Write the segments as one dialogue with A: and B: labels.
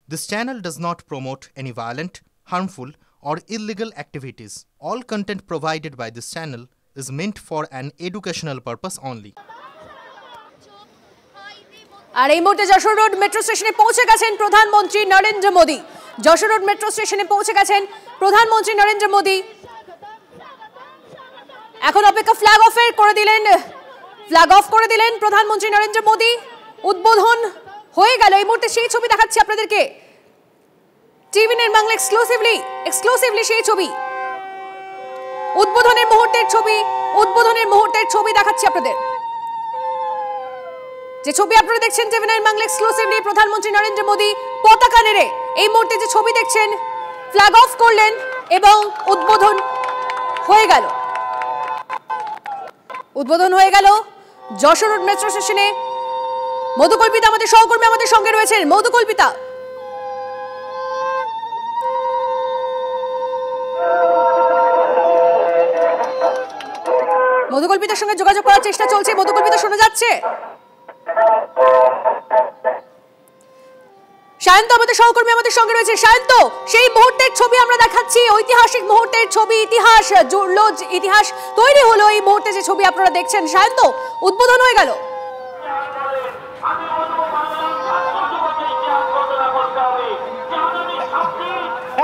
A: This channel does not promote any violent, harmful, or illegal activities. All content provided by this channel is meant for an educational purpose only.
B: আর এই মুহূর্তে Jessore road metro স্টেশনে পৌঁছে গেছেন প্রধানমন্ত্রী Narendra Modi. Jessore road metro স্টেশনে পৌঁছে গেছেন প্রধানমন্ত্রী নরেন্দ্র মোদী। এখন অপেক্ষা ফ্ল্যাগ অফ করে দিলেন প্রধানমন্ত্রী নরেন্দ্র মোদী। উদ্বোধন হয়ে গেল। এই মুহূর্তে সেই ছবি দেখাচ্ছি আপনাদেরকে। টিভি9 বাংলা এক্সক্লুসিভলি সেই ছবি, উদ্বোধনের মুহূর্তের ছবি দেখাচ্ছি আপনাদের। যে ছবি আপনারা দেখছেন টিভি9 বাংলা এক্সক্লুসিভলি, প্রধানমন্ত্রী নরেন্দ্র মোদী পতাকা নেড়ে এই মুহূর্তে যে ছবি দেখছেন ফ্ল্যাগ অফ করলেন এবং উদ্বোধন হয়ে গেল যশোর রোড মেট্রো স্টেশনে। মধুকল্পিতা আমাদের সহকর্মী আমাদের সঙ্গে রয়েছেন। মধুকল্পিতার সঙ্গে যোগাযোগ করার চেষ্টা চলছে। মধুকল্পিতা শোনা যাচ্ছে? শায়ন্ত আমাদের সহকর্মী আমাদের সঙ্গে রয়েছে। শায়ন্ত, সেই মুহূর্তের ছবি আমরা দেখাচ্ছি, ঐতিহাসিক মুহূর্তের ছবি, ইতিহাস জুড়লো, ইতিহাস তৈরি হলো এই মুহূর্তে যে ছবি আপনারা দেখছেন। শায়ন্ত, উদ্বোধন হয়ে গেল।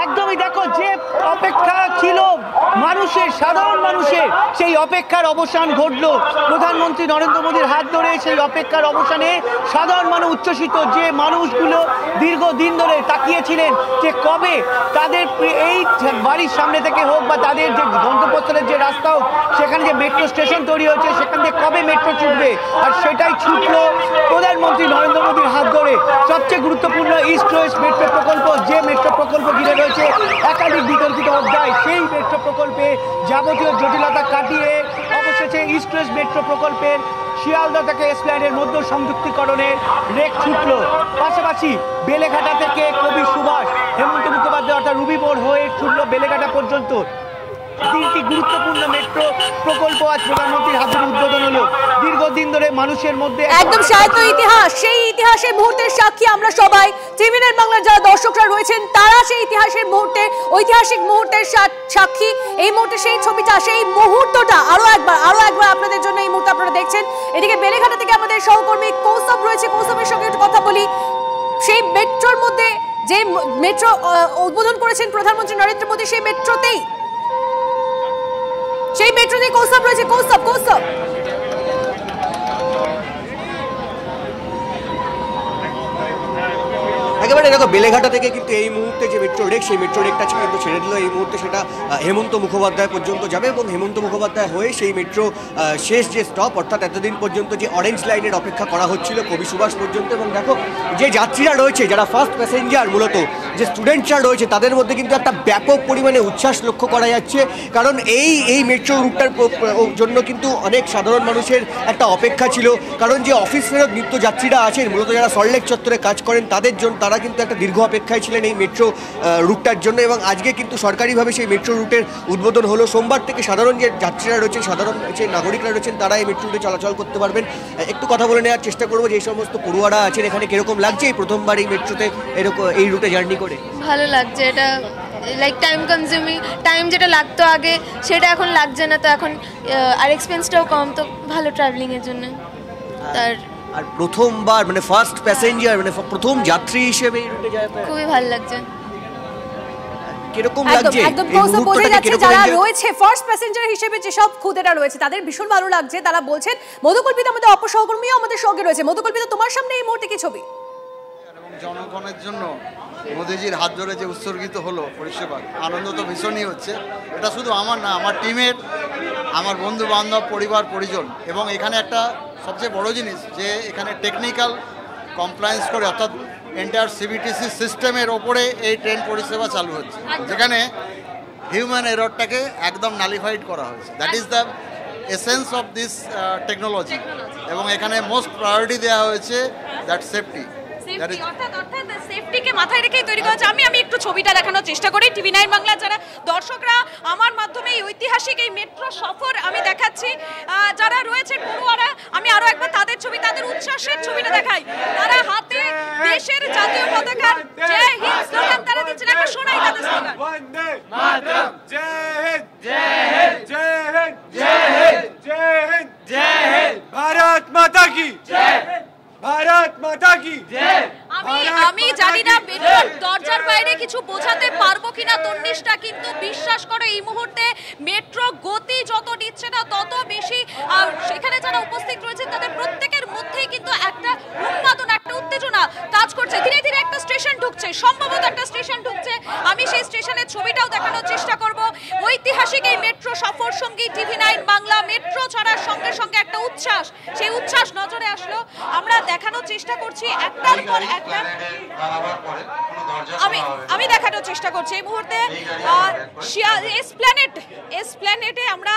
C: একদমই দেখো, যে অপেক্ষা ছিল মানুষের, সাধারণ মানুষের, সেই অপেক্ষার অবসান ঘটলো প্রধানমন্ত্রী নরেন্দ্র মোদীর হাত ধরে। সেই অপেক্ষার অবসানে সাধারণ মানুষ উচ্ছ্বসিত। যে মানুষগুলো দীর্ঘদিন ধরে তাকিয়েছিলেন যে কবে তাদের এই বাড়ির সামনে থেকে হোক বা তাদের যে গন্তব্যস্থলের যে রাস্তা হোক, সেখানে যে মেট্রো স্টেশন তৈরি হয়েছে সেখান থেকে কবে মেট্রো ছুটবে, আর সেটাই ছুটলো প্রধানমন্ত্রী নরেন্দ্র মোদীর হাত ধরে। সবচেয়ে গুরুত্বপূর্ণ ইস্ট ওয়েস্ট মেট্রো প্রকল্প, যে মেট্রো প্রকল্প ঘিরে রয়েছে একাধিক বিতর্কিত অধ্যায়, সেই মেট্রো প্রকল্পে যাবতীয় জটিলতা কাটিয়ে অবশেষে ইস্ট ওয়েস্ট মেট্রো প্রকল্পের শিয়ালদা থেকে এসপ্ল্যানেডের মধ্য সংযুক্তিকরণের রেক ছুটল। পাশাপাশি বেলেঘাটা থেকে কবি সুভাষ, হেমন্ত মুখোপাধ্যায় অর্থাৎ রুবি মোড় হয়ে ছুটল বেলেঘাটা পর্যন্ত। তিনটি গুরুত্বপূর্ণ মেট্রো প্রকল্প আজ প্রধানমন্ত্রীর হাতে উদ্বোধন হলো। দীর্ঘদিন ধরে মানুষের মধ্যে
B: একদম সাহিত্য ইতিহাস, সেই ইতিহাসের মুহূর্তের সাক্ষী আমরা সবাই। টিভি9 বাংলার যারা দর্শকরা রয়েছেন তারা সেই ইতিহাসের মুহূর্তে, ঐতিহাসিক মুহূর্তের সাক্ষী। এই মুহূর্তে সেই ছবিটা, সেই মুহূর্তটা আরো একবার আপনাদের জন্য এই মুহূর্তে আপনারা দেখছেন। এদিকে বেলেঘাটা থেকে আমাদের সহকর্মী কৌস্তব রয়েছে, কৌস্তবের সঙ্গে একটু কথা বলি। সেই মেট্রোর মধ্যে যে মেট্রো উদ্বোধন করেছেন প্রধানমন্ত্রী নরেন্দ্র মোদী, সেই মেট্রোতেই কৌস্তব রয়েছে। কৌস্তব
D: একেবারে দেখো, বেলেঘাটা থেকে কিন্তু এই মুহূর্তে যে মেট্রো রেক, সেই মেট্রো রেকটা কিন্তু ছেড়ে দিল। এই মুহূর্তে সেটা হেমন্ত মুখোপাধ্যায় পর্যন্ত যাবে এবং হেমন্ত মুখোপাধ্যায় হয়ে সেই মেট্রো শেষ যে স্টপ, অর্থাৎ এতদিন পর্যন্ত যে অরেঞ্জ লাইনের অপেক্ষা করা হচ্ছিল কবি সুভাষ পর্যন্ত। এবং দেখো, যে যাত্রীরা রয়েছে, যারা ফার্স্ট প্যাসেঞ্জার, মূলত যে স্টুডেন্টরা রয়েছে, তাদের মধ্যে কিন্তু একটা ব্যাপক পরিমাণে উচ্ছ্বাস লক্ষ্য করা যাচ্ছে। কারণ এই মেট্রো রুটটার জন্য কিন্তু অনেক সাধারণ মানুষের একটা অপেক্ষা ছিল। কারণ যে অফিস ফেরত নিত্য যাত্রীরা আছেন, মূলত যারা সল্টলেক চত্বরে কাজ করেন, তারা কিন্তু একটা দীর্ঘ অপেক্ষায় ছিলেন এই মেট্রো রুটটার জন্য। এবং আজকে কিন্তু সরকারিভাবে সেই মেট্রো রুটের উদ্বোধন হলো। সোমবার থেকে সাধারণ যে যাত্রীরা রয়েছেন, সাধারণ যে নাগরিকরা রয়েছেন, তারা এই মেট্রো রুটে চলাচল করতে পারবেন। একটু কথা বলে নেওয়ার চেষ্টা করবো যে এই সমস্ত পড়ুয়ারা আছেন এখানে, কিরকম লাগছে এই প্রথমবার এই মেট্রোতে এই রুটে জার্নি করে?
E: ভালো লাগছে। এটা লাইক টাইম কনজিউমিং, টাইম যেটা লাগতো আগে সেটা এখন লাগছে না, তো এখন আর এক্সপেন্সটাও কম, তো ভালো ট্রাভেলিংয়ের জন্য।
D: আর প্রথমবার মানে ফার্স্ট প্যাসেঞ্জার, মানে প্রথম যাত্রী হিসেবে এই রুটে যায়,
E: খুবই ভালো লাগছে।
D: কিরকম লাগছে?
B: একদম বোঝা যাচ্ছে যারা রয়েছে ফার্স্ট প্যাসেঞ্জার হিসেবে, যেসব খুদেরা রয়েছে তাদের ভীষণ ভালো লাগছে। তারা বলছেন। মধুকল্পিতা আমাদের অপসহকর্মীও আমাদের সঙ্গে রয়েছে। মধুকল্পিতা, তোমার সামনে এই মুহূর্তে কি ছবি?
F: জনগণের জন্য মোদিজির হাত ধরে যে উৎসর্গিত হলো পরিষেবা, আনন্দ তো ভীষণই হচ্ছে। এটা শুধু আমার না, আমার টিমের, আমার বন্ধু বান্ধব, পরিবার পরিজন। এবং এখানে একটা সবচেয়ে বড় জিনিস যে এখানে টেকনিক্যাল কমপ্লায়েন্স করে, অর্থাৎ এন্টায়ার সিবিটিসি সিস্টেমের ওপরে এই ট্রেন পরিষেবা চালু হচ্ছে, যেখানে হিউম্যান এররটাকে একদম নালিফাইড করা হয়েছে। That is the essence of this technology. এবং এখানে মোস্ট প্রায়োরিটি দেওয়া হয়েছে দ্যাট সেফটি।
B: অর্থাৎ সেফটিকে মাথায় রেখেই তৈরি করা হচ্ছে। আমি একটু ছবিটা দেখানোর চেষ্টা করি। টিভি9 বাংলা যারা দর্শকরা, আমার মাধ্যমে এই ঐতিহাসিক এই মেট্রো সফর আমি দেখাচ্ছি। যারা রয়েছে পড়ুয়ারা, আমি আরো একবার তাদের ছবি, তাদের উচ্ছ্বাসের ছবিটা দেখাই। তারা হাতে দেশের জাতীয় পতাকার জয় বাইরে কিছু বোঝাতে পারবো কিনা তন্নিষ্ঠা, কিন্তু বিশ্বাস করো এই মুহূর্তে মেট্রো গতি যত নিচ্ছে না তত বেশি সেখানে যারা উপস্থিত রয়েছে তাদের প্রত্যেকের মধ্যেই কিন্তু একটা উন্মাদনা, একটা উত্তেজনা কাজ করছে। ধীরে ধীরে একটা স্টেশন ঢুকছে, সম্ভবত একটা স্টেশন ঢুকছে। আমি সেই স্টেশনের ছবিটাও দেখানোর চেষ্টা করব। ঐতিহাসিক এই মেট্রো সফর সঙ্গী TV9 বাংলা। মেট্রো ছাড়ার সঙ্গে সঙ্গে একটা উচ্ছ্বাস, সেই উচ্ছ্বাস নজরে আসলো। আমরা দেখানোর চেষ্টা করছি একটার পর একটা, আমি দেখানোর চেষ্টা করছি এই মুহূর্তে এসপ্ল্যানেডে আমরা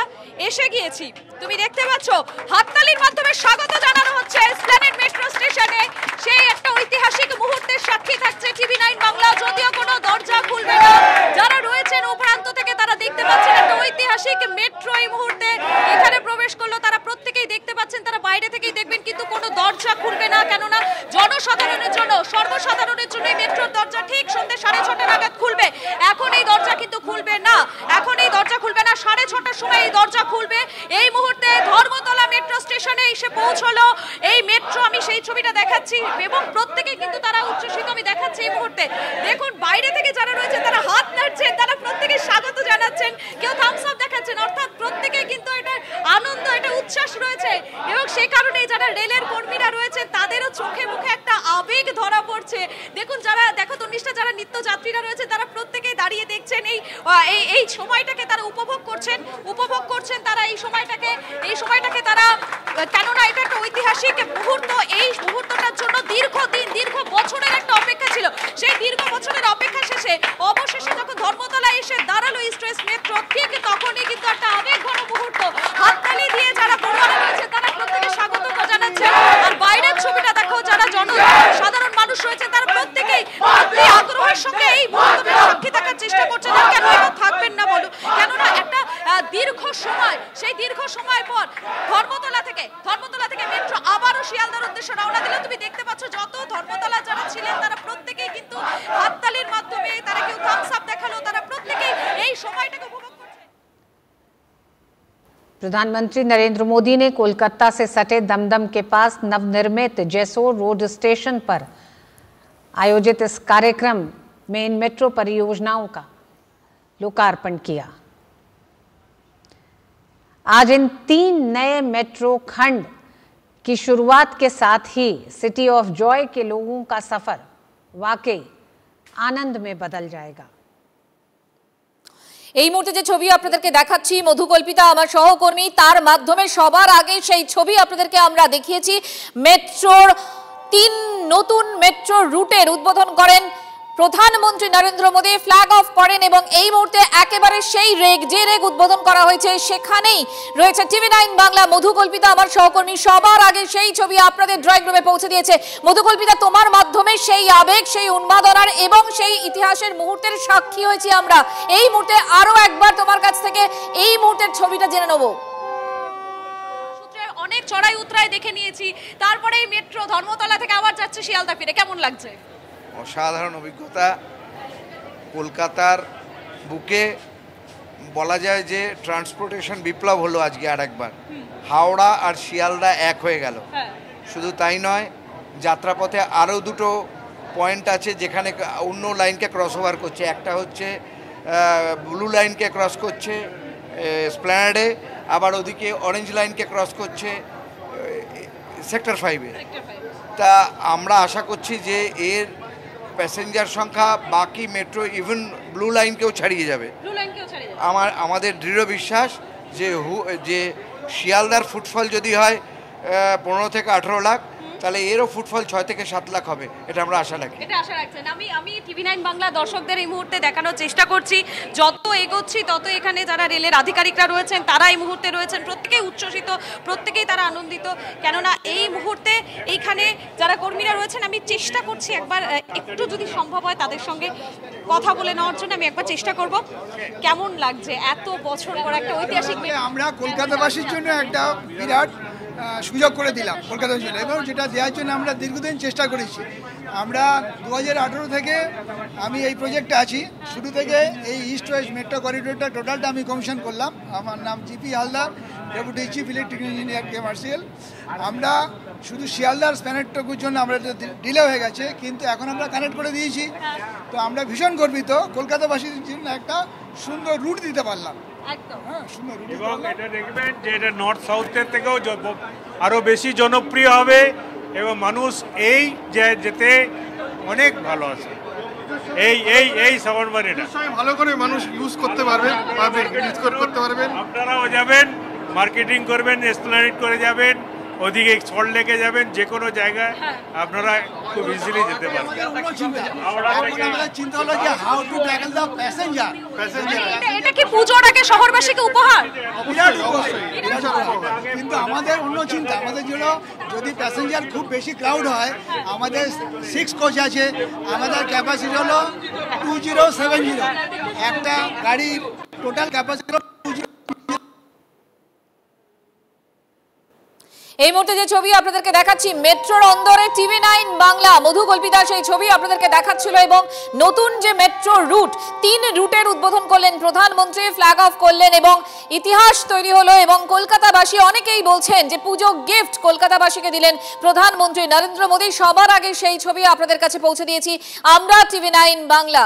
B: এসে গিয়েছি। তুমি দেখতে পাচ্ছ হাততালির মাধ্যমে স্বাগত জানানো হচ্ছে এসপ্ল্যানেড মেট্রো স্টেশনে। সেই একটা ঐতিহাসিক মুহূর্তের সাক্ষী থাকছে TV9 বাংলা। যদিও কোনো দরজা খুলবে না, যারা রয়েছেন ও প্রান্ত থেকে তারা দেখতে পাচ্ছেন একটা ঐতিহাসিক মেট্রো এই মুহূর্তে এখানে প্রবেশ করলো। তারা প্রত্যেকেই দেখতে পাচ্ছেন, তারা বাইরে থেকেই দেখবেন, কিন্তু কোনো দরজা খুলবে না, কেননা জনসাধারণের জন্য, সর্বসাধারণের জন্য এই মেট্রোর দরজা ঠিক সন্ধ্যে 6:30 নাগাদ খুলবে। এখন এই দরজা কিন্তু খুলবে না, এখন এই দরজা খুলবে না, 6:30টার সময় এই দরজা খুলবে। এই মুহূর্তে ধর্মতলা মেট্রো স্টেশনে এসে পৌঁছলো এই মেট্রো। আমি সেই ছবিটা দেখাচ্ছি এবং প্রত্যেকেই কিন্তু তারা উচ্ছ্বসিত, আমি দেখাচ্ছি এই মুহূর্তে। দেখুন বাইরে থেকে যারা রয়েছে তারা হাত নাড়ছেন, তারা প্রত্যেকে স্বাগত জানাচ্ছেন, কেউ থামস আপ দেখাচ্ছেন, অর্থাৎ প্রত্যেকেই কিন্তু এটা আনন্দ, এটা উচ্ছ্বাস রয়েছে। এবং সেই কারণেই যারা রেলের কর্মীরা রয়েছেন তাদেরও চোখে মুখে একটা আবেগ ধরা পড়ছে। দেখুন দেখো তন্নিষ্ঠা, যারা নিত্যযাত্রীরা রয়েছে তারা প্রত্যেকেই দাঁড়িয়ে দেখছেন এই সময়টাকে, তারা উপভোগ করছেন তারা এই সময়টাকে তারা, কেননা এটা একটা ঐতিহাসিক মুহূর্ত। এই মুহূর্তটার জন্য দীর্ঘ বছরের একটা অপেক্ষা ছিল। সেই দীর্ঘ বছরের অপেক্ষা শেষে অবশেষে যখন ধর্মতলায় এসে দাঁড়ালো ইস্ট ওয়েস্ট মেট্রো, ঠিক তখনই কিন্তু একটা আবেগঘন মুহূর্ত। হাততালি দিয়ে যারা পরিবারে রয়েছে তারা প্রত্যেকে স্বাগত জানাচ্ছেন। আর বাইরের ছবিটা দেখো, যারা সাধারণ মানুষ রয়েছে তারা প্রত্যেকেই আগ্রহের সঙ্গে এই মুহূর্তের সাক্ষী থাকার চেষ্টা করছেন। কেন এটা থাকবেন না বলো, কেননা একটা দীর্ঘ সময় পর ধর্মতলা থেকে মেট্রো আবারও শিয়ালদার উদ্দেশ্যে রওনা দিল। তুমি দেখতে পাচ্ছ যত ধর্মতলা যারা ছিলেন তারা প্রত্যেকেই কিন্তু হাততালির মাধ্যমে, তারা কেউ থামস আপ দেখালো, তারা প্রত্যেকেই এই সময়টাকে উপভোগ করছে।
G: प्रधानमंत्री नरेंद्र मोदी ने कोलकाता से सटे दमदम के पास नवनिर्मित जैसोर रोड स्टेशन पर आयोजित इस कार्यक्रम में इन मेट्रो परियोजनाओं का लोकार्पण किया। आज इन 3 नए मेट्रो खंड की शुरुआत के साथ ही सिटी ऑफ जॉय के लोगों का सफर वाकई आनंद में बदल जाएगा।
B: এই মুহূর্তে যে ছবি আপনাদেরকে দেখাচ্ছি মধুকল্পিতা আমার সহকর্মী, তার মাধ্যমে সবার আগে সেই ছবি আপনাদেরকে আমরা দেখিয়েছি। মেট্রোর 3 নতুন মেট্রো রুটের উদ্বোধন করেন প্রধানমন্ত্রী নরেন্দ্র মোদী, ফ্ল্যাগ অফ করেন এবং এই মুহূর্তে একেবারে সেই যে রেগ উদ্বোধন করা হয়েছে সেখানেই রয়েছে TV9 বাংলা। মধুকল্পিতা আমার সহকর্মী সবার আগে সেই ছবি আপনাদের ড্রয়িং রুমে পৌঁছে দিয়েছে। মধুকল্পিতা, তোমার মাধ্যমে সেই আবেগ, সেই উন্মাদনার এবং সেই ইতিহাসের মুহূর্তের সাক্ষী হয়েছি আমরা। এই মুহূর্তে আরো একবার তোমার কাছ থেকে এই মুহূর্তের ছবিটা জেনে নেব। অনেক চড়াই উতরাই দেখে নিয়েছি, তারপরে এই মেট্রো ধর্মতলা থেকে আবার যাচ্ছে শিয়ালদা ফিরে, কেমন লাগছে?
H: অসাধারণ অভিজ্ঞতা। কলকাতার বুকে বলা যায় যে ট্রান্সপোর্টেশন বিপ্লব হলো আজকে আর একবার। হাওড়া আর শিয়ালদা এক হয়ে গেল। শুধু তাই নয়, যাত্রাপথে আরও 2টো পয়েন্ট আছে যেখানে অন্য লাইনকে ক্রস ওভার করছে। একটা হচ্ছে ব্লু লাইনকে ক্রস করছে এসপ্ল্যানেডে, আবার ওদিকে অরেঞ্জ লাইনকে ক্রস করছে সেক্টর 5-এ। তা আমরা আশা করছি যে এর প্যাসেঞ্জার সংখ্যা বাকি মেট্রো ইভেন ব্লু লাইনকেও ছাড়িয়ে যাবে। আমাদের দৃঢ় বিশ্বাস যে শিয়ালদার ফুটফল যদি হয় 15 থেকে 18 লাখ, তাহলে এরও ফুটফল 6 থেকে 7 লাখ হবে, এটা আমরা আশা রাখি।
B: এটা আশা রাখছেন? আমি TV9 বাংলা দর্শকদের এই মুহূর্তে দেখানোর চেষ্টা করছি, যত এগোচ্ছি তত এখানে যারা রেলের আধিকারিকরা রয়েছেন তারা এই মুহূর্তে রয়েছেন, প্রত্যেকেই উচ্ছ্বসিত, প্রত্যেকেই তারা আনন্দিত। কেননা এই মুহূর্তে এইখানে যারা কর্মীরা রয়েছেন, আমি চেষ্টা করছি একবার একটু যদি সম্ভব হয় তাদের সঙ্গে কথা বলে নেওয়ার জন্য আমি একবার চেষ্টা করব। কেমন লাগছে এত বছর পর একটা ঐতিহাসিক?
I: আমরা কলকাতাবাসীর জন্য একটা বিরাট সুযোগ করে দিলাম কলকাতা জেলা, এবং যেটা দেওয়ার জন্য আমরা দীর্ঘদিন চেষ্টা করেছি। আমরা 2018 থেকে আমি এই প্রজেক্টে আছি। শুরু থেকে এই ইস্ট ওয়েস্ট মেট্রো করিডোরটা টোটালটা আমি কমিশন করলাম। আমার নাম GP Haldar, deputy chief electrical engineer commercial. আমরা শুধু শিয়ালদার স্প্যানেরটুকুর জন্য আমরা ডিলে হয়ে গেছে, কিন্তু এখন আমরা কানেক্ট করে দিয়েছি। তো আমরা ভীষণ গর্বিত, কলকাতাবাসীর জন্য একটা সুন্দর রুট দিতে পারলাম। হ্যাঁ, সুন্দর রুট।
J: এবং এটা দেখবেন যে এটা নর্থ সাউথের থেকেও আরও বেশি জনপ্রিয় হবে এবং মানুষ এই যেতে অনেক ভালো আছে। এই সাবরমারিটা
K: ভালো করে মানুষ ইউজ করতে পারবেন, করতে পারবেন।
J: আপনারাও যাবেন, মার্কেটিং করবেন, এক্সপ্লেনেট করে যাবেন, ওদিকে সল্ট লেকে যাবেন, যে কোনো জায়গায় আপনারা খুব ইজিলি যেতে পারবেন।
I: চিন্তা হলো যে how to tackle the passenger.
B: এটা কি পুজোর আগে শহরবাসীকে উপহার?
I: কিন্তু আমাদের অন্য চিন্তা, আমাদের জন্য যদি প্যাসেঞ্জার খুব বেশি ক্রাউড হয়, আমাদের 6 কোচ আছে, আমাদের ক্যাপাসিটি হলো 2070। একটা গাড়ির টোটাল ক্যাপাসিটি হলো 20।
B: এই মুহূর্তে যে ছবি আপনাদেরকে দেখাচ্ছি, মেট্রোর অন্দরে TV9 বাংলা মধু কল্পিতা সেই ছবি আপনাদেরকে দেখাচ্ছিল। এবং নতুন যে মেট্রো রুট, 3 রুটের উদ্বোধন করলেন প্রধানমন্ত্রী, ফ্ল্যাগ অফ করলেন এবং ইতিহাস তৈরি হলো। এবং কলকাতাবাসী অনেকেই বলছেন যে পুজো গিফট কলকাতাবাসীকে দিলেন প্রধানমন্ত্রী নরেন্দ্র মোদী। সবার আগে সেই ছবি আপনাদের কাছে পৌঁছে দিয়েছি আমরা, TV9 বাংলা।